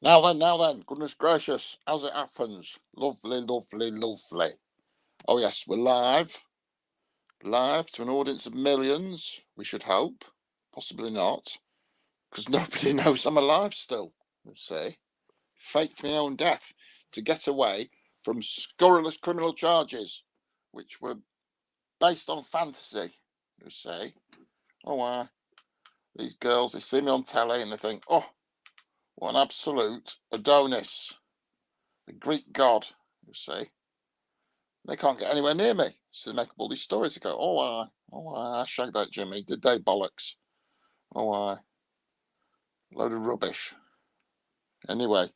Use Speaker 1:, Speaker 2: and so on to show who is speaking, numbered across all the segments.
Speaker 1: Now then, goodness gracious, as it happens. Lovely, lovely, lovely. Oh yes, we're live to an audience of millions, we should hope. Possibly not, because nobody knows I'm alive still, you see. Faked my own death to get away from scurrilous criminal charges, which were based on fantasy, you see. Oh, these girls, they see me on telly and they think, oh, what an absolute Adonis, a Greek god, you see. They can't get anywhere near me. So they make up all these stories to go, I shagged that Jimmy. Did they bollocks? Load of rubbish. Anyway,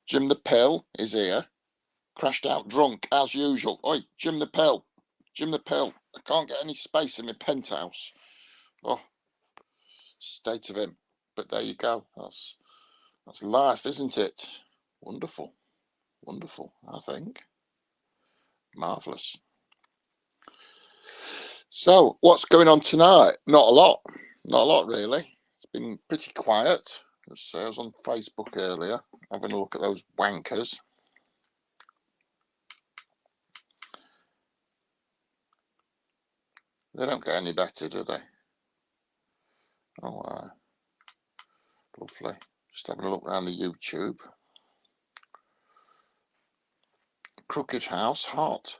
Speaker 1: Jim the Pill is here. Crashed out drunk as usual. Oi, Jim the Pill. Jim the Pill. I can't get any space in my penthouse. Oh, state of him. But there you go. That's life, isn't it? Wonderful. Wonderful, I think. Marvellous. So, what's going on tonight? Not a lot. Not a lot, really. It's been pretty quiet. I was on Facebook earlier, having a look at those wankers. They don't get any better, do they? Oh, lovely. Just having a look around the YouTube. Crooked House, hot.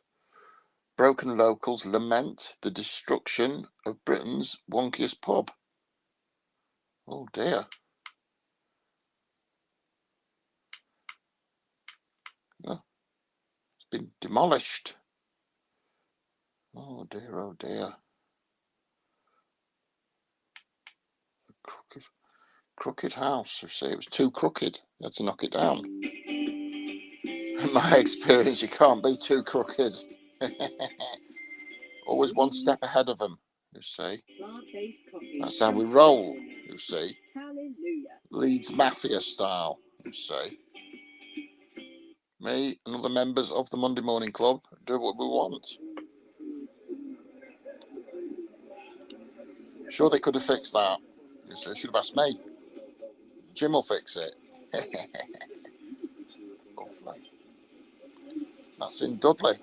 Speaker 1: Broken locals lament the destruction of Britain's wonkiest pub. Oh dear. Oh, it's been demolished. Oh dear, oh dear. Crooked house. You see, it was too crooked. You had to knock it down. In my experience, you can't be too crooked. Always one step ahead of them, you see. That's how we roll, you see. Leeds Mafia style, you see. Me and other members of the Monday Morning Club do what we want. Sure, they could have fixed that. You see, should have asked me. Jim will fix it. That's in Dudley.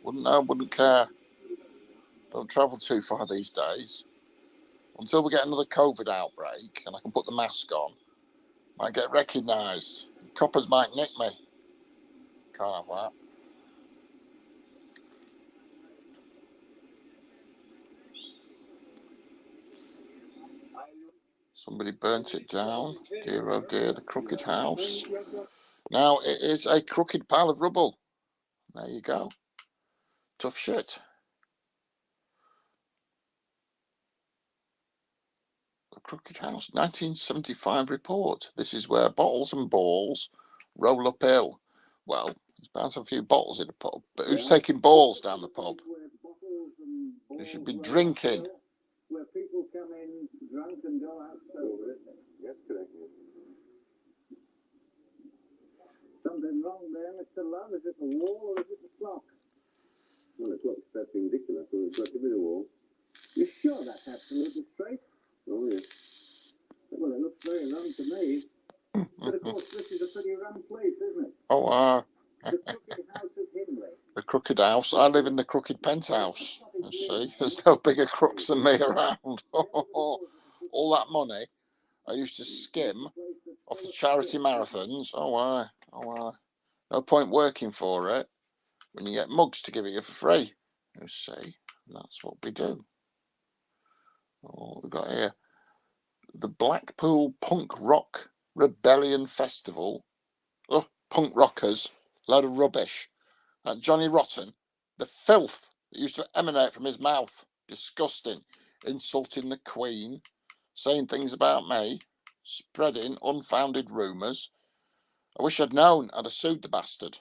Speaker 1: Wouldn't know, wouldn't care. Don't travel too far these days. Until we get another COVID outbreak and I can put the mask on, might get recognised. Coppers might nick me. Can't have that. Somebody burnt it down. Dear oh dear, the crooked house. Now it is a crooked pile of rubble. There you go. Tough shit. The Crooked House, 1975 report. This is where bottles and balls roll uphill. Well, there's bound to have a few bottles in a pub, but who's taking balls down the pub? They should be drinking.
Speaker 2: Where people come in drunk and go out sober, isn't it? Yes, correct. Something wrong there, Mr. Love. Is it the wall or is it the clock? Well, the clock's perpendicular, so it's got to be the wall. You're sure that's absolutely straight? Oh, yes. Well, it looks very round to me. But of course, this is a pretty round place, isn't it?
Speaker 1: Oh,
Speaker 2: The Crooked House of Hindley.
Speaker 1: The Crooked House. I live in the Crooked Penthouse. You see, there's no bigger crooks than me around. All that money I used to skim off the charity marathons. No point working for it when you get mugs to give it you for free. You see, and that's what we do. Oh, we've got here the Blackpool Punk Rock Rebellion Festival. Oh, punk rockers, load of rubbish. That Johnny Rotten, the filth that used to emanate from his mouth, disgusting, insulting the Queen, saying things about me, spreading unfounded rumours. I wish I'd known. I'd have sued the bastard.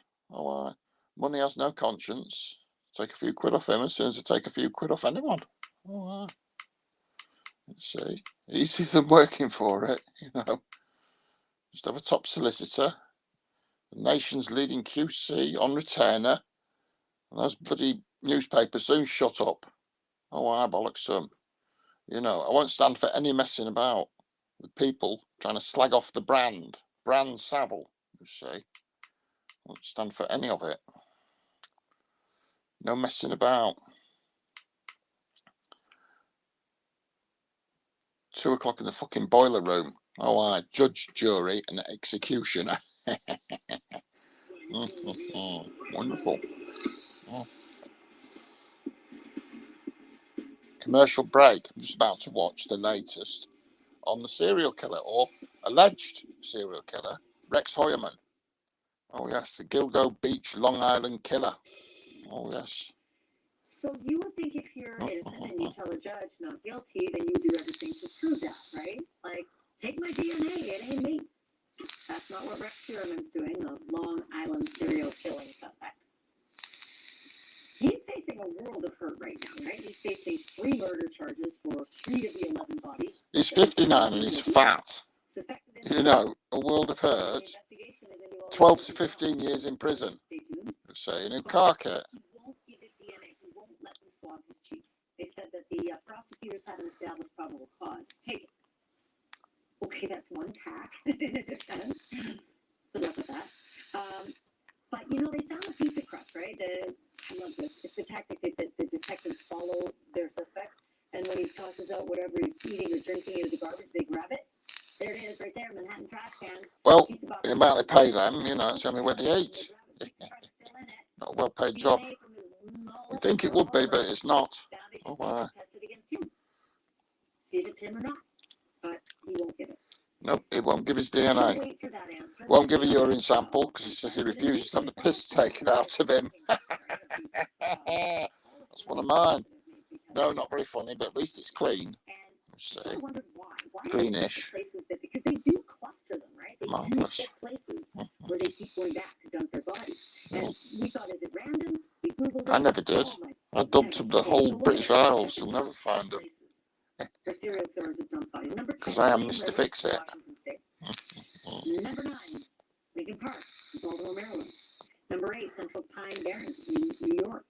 Speaker 1: Money has no conscience. Take a few quid off him as soon as I take a few quid off anyone. See, easier than working for it, you know. Just have a top solicitor, the nation's leading QC on retainer, and those bloody newspapers soon shut up. I bollocks to them. You know, I won't stand for any messing about with people trying to slag off the brand Savile, you see. Won't stand for any of it. No messing about. 2 o'clock in the fucking boiler room. Oh, I judge, jury, and executioner. Wonderful. Oh. Commercial break. I'm just about to watch the latest on the serial killer, or alleged serial killer, Rex Hoyerman. Oh yes, the Gilgo Beach, Long Island killer. Oh yes.
Speaker 3: So you would think if you're innocent and you tell a judge not guilty, then you do everything to prove that, right? Like, take my DNA, it ain't me. That's not what Rex Hoyerman's doing, the Long Island serial killing suspect. He's facing a world of hurt right now, right? He's facing 3 murder charges for 3 of the 11 bodies.
Speaker 1: He's 59 and he's fat. You know, a world of hurt. 12 to 15 years in prison. Say, in a car kit.
Speaker 3: He won't give his DNA. He won't let them swab his cheek. They said that the prosecutors haven't established probable cause to take it. Okay, that's one tack in a defense. Good luck with that. But, you know, they found a pizza crust, right? I love this. It's the tactic that the detectives follow their suspect. And when he tosses out whatever he's eating or drinking into the garbage, they grab it. There it is, right there, Manhattan trash can.
Speaker 1: Well, the amount they pay them, you know, it's the only way they eat. Not a well-paid job. You think it would be, but it's not. Oh, wow.
Speaker 3: See if it's him or not, but he won't give it.
Speaker 1: Nope, he won't give his DNA. Won't give a urine sample because he says he refuses to have the piss taken out of him. That's one of mine. No, not very funny, but at least it's clean. See, cleanish.
Speaker 3: Because they do cluster them, right? They
Speaker 1: Marvelous.
Speaker 3: do places where they keep going back to dump their bodies. And we thought, is it random? We Googled it.
Speaker 1: I never did. I dumped them the whole British Isles. You'll never find them.
Speaker 3: Where serial killers have dumped bodies.
Speaker 1: Because I am Mr. Fix-It.
Speaker 3: Number 9, Lincoln Park, Baltimore, Maryland. Number 8, Central Pine Barrens in New York.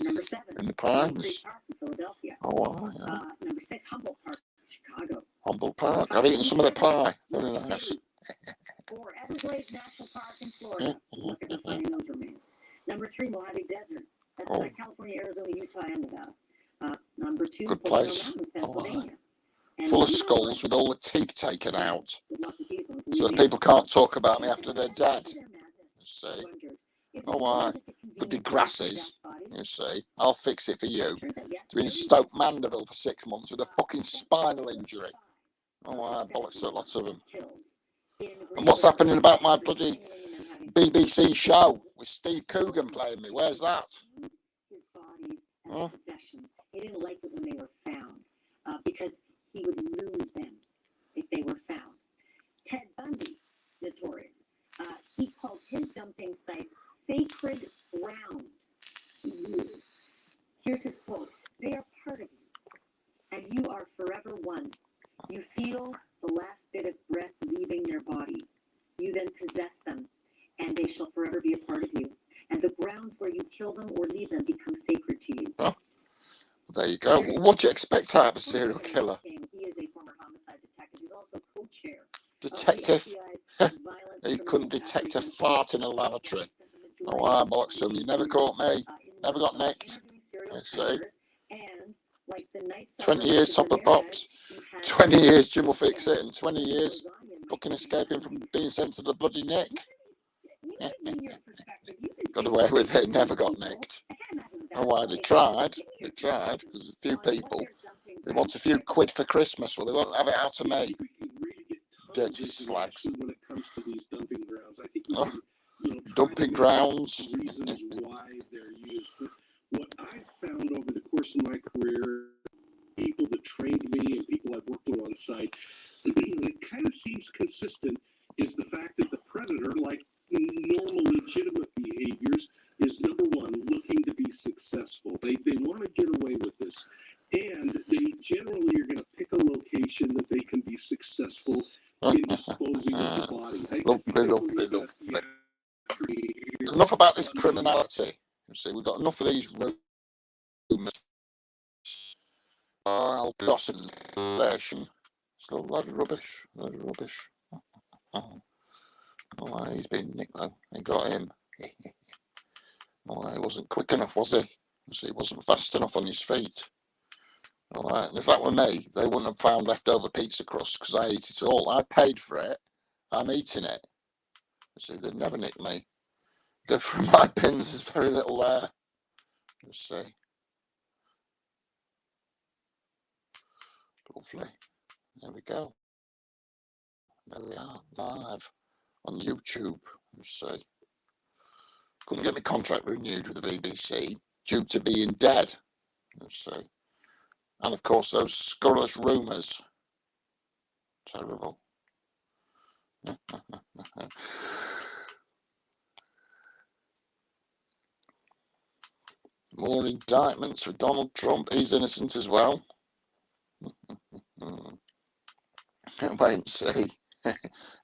Speaker 3: Number 7,
Speaker 1: In the Pines.
Speaker 3: Park in Philadelphia.
Speaker 1: Oh, wow, yeah.
Speaker 3: Number 6, Humboldt Park, Chicago.
Speaker 1: Humboldt Park. I've eaten some of the pie. Very nice.
Speaker 3: 4, Everglades National Park in Florida. Look at the finding those remains. Number 3, Mojave Desert. That's California, Arizona, Utah, and Nevada. Number 2,
Speaker 1: Good place.
Speaker 3: Mountains, Pennsylvania.
Speaker 1: Full of skulls with all the teeth taken out. So that people can't talk about me after they're dead. You see. Oh, why? Bloody grasses. You see. I'll fix it for you. To be in Stoke Mandeville for 6 months with a fucking spinal injury. Oh, why? Bollocks to lots of them. And what's happening about my bloody BBC show with Steve Coogan playing me? Where's that? Huh?
Speaker 3: He didn't like it when they were found because he would lose them if they were found. Ted Bundy, notorious. He called his dumping sites sacred ground. Here's his quote. They are part of you, and you are forever one. You feel the last bit of breath leaving their body. You then possess them, and they shall forever be a part of you. And the grounds where you kill them or leave them become sacred to you.
Speaker 1: Oh, there you go. What do you expect out of a serial killer?
Speaker 3: He is a former homicide detective. He's also co-chair.
Speaker 1: Detective? He couldn't detect a fart in a lavatory. Oh, I bollocks to him. You never caught me. Never got nicked. I see. 20 years top of pops. 20 years Jim will fix it. And 20 years fucking escaping from being sent to the bloody nick. Got away with it. Never got nicked. Oh, why? They tried. They tried. Because a few people, they want a few quid for Christmas. Well, they won't have it out of me. Dirty slags.
Speaker 2: When it comes to these dumping grounds, I think
Speaker 1: dumping grounds.
Speaker 2: Reasons why they're used. But what I've found over the course of my career, people that trained me and people I've worked alongside, it kind of seems consistent is the fact that the predator, like normal legitimate behaviors, is number one, looking to be successful. They want to get away with this. And they generally are going to pick a location that they can be successful in disposing of the body.
Speaker 1: Lovely. Enough about this criminality. You see, we've got enough of these rumours. Gossip, Still a load of rubbish. Oh, he's been nicked though. They got him. Oh, he wasn't quick enough, was he? He wasn't fast enough on his feet. All right. And if that were me, they wouldn't have found leftover pizza crust because I ate it all. I paid for it. I'm eating it. See, they'd never nick me. Go through my bins. There's very little there. Let's see. Lovely. There we go. There we are, live on YouTube. Let's see. Couldn't get my contract renewed with the BBC due to being dead. Let's see. And of course, those scurrilous rumours. Terrible. More indictments for Donald Trump. He's innocent as well. Wait and see.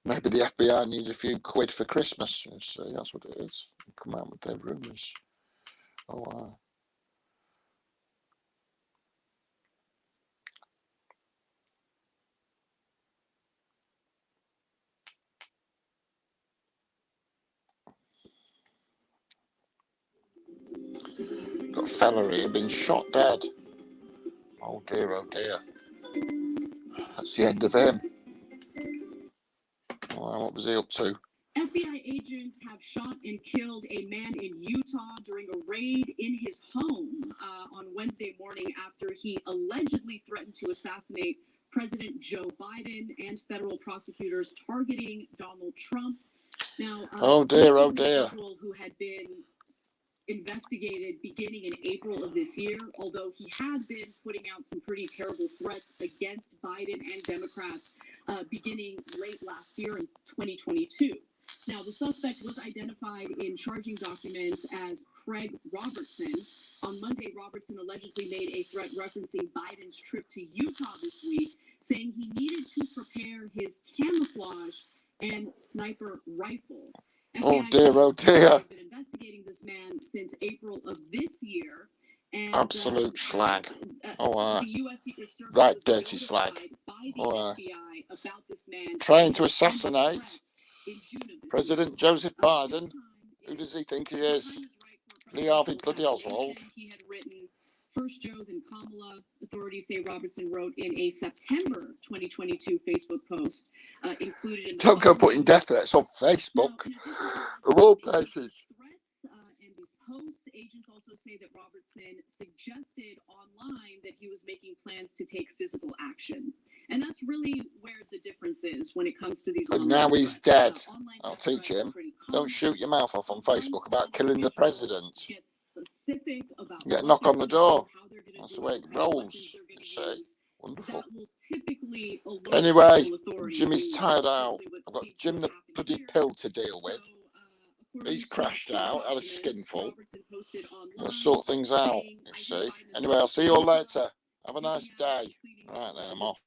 Speaker 1: Maybe the FBI need a few quid for Christmas. Let's see, that's what it is. Come out with their rumours. Oh, wow. Got a fella here been shot dead. Oh dear, oh dear. That's the end of him. Oh, what was he up to?
Speaker 4: FBI agents have shot and killed a man in Utah during a raid in his home on Wednesday morning after he allegedly threatened to assassinate President Joe Biden, and federal prosecutors targeting Donald Trump. Now,
Speaker 1: oh dear, oh dear.
Speaker 4: Individual who had been investigated beginning in April of this year, although he had been putting out some pretty terrible threats against Biden and Democrats beginning late last year in 2022. Now, the suspect was identified in charging documents as Craig Robertson. On Monday, Robertson allegedly made a threat referencing Biden's trip to Utah this week, saying he needed to prepare his camouflage and sniper rifle.
Speaker 1: Oh dear, oh dear.
Speaker 4: Have been investigating this man since April of this year. And,
Speaker 1: absolute slag.
Speaker 4: The U.S. Secret Service
Speaker 1: right,
Speaker 4: was
Speaker 1: dirty slag.
Speaker 4: by the FBI about this man
Speaker 1: trying to assassinate President Joseph Biden. Who does he think he is? Lee Harvey bloody Oswald.
Speaker 4: He had written, First Joe, then Kamala. Authorities say Robertson wrote in a September 2022 Facebook post included in.
Speaker 1: Don't go putting death threats on Facebook. Of all places.
Speaker 4: And these posts, agents also say that Robertson suggested online that he was making plans to take physical action. And that's really where the difference is when it comes to these.
Speaker 1: But now he's dead. I'll teach him. Don't shoot your mouth off on Facebook about killing the president. Get a knock on the door. That's the way it rolls. You see. Wonderful. Anyway, Jimmy's tired out. I've got Jim the bloody pill to deal with. He's crashed out, had a skinful. We'll sort things out, you see. Anyway, I'll see you all later. Have a nice day. Right then, I'm off.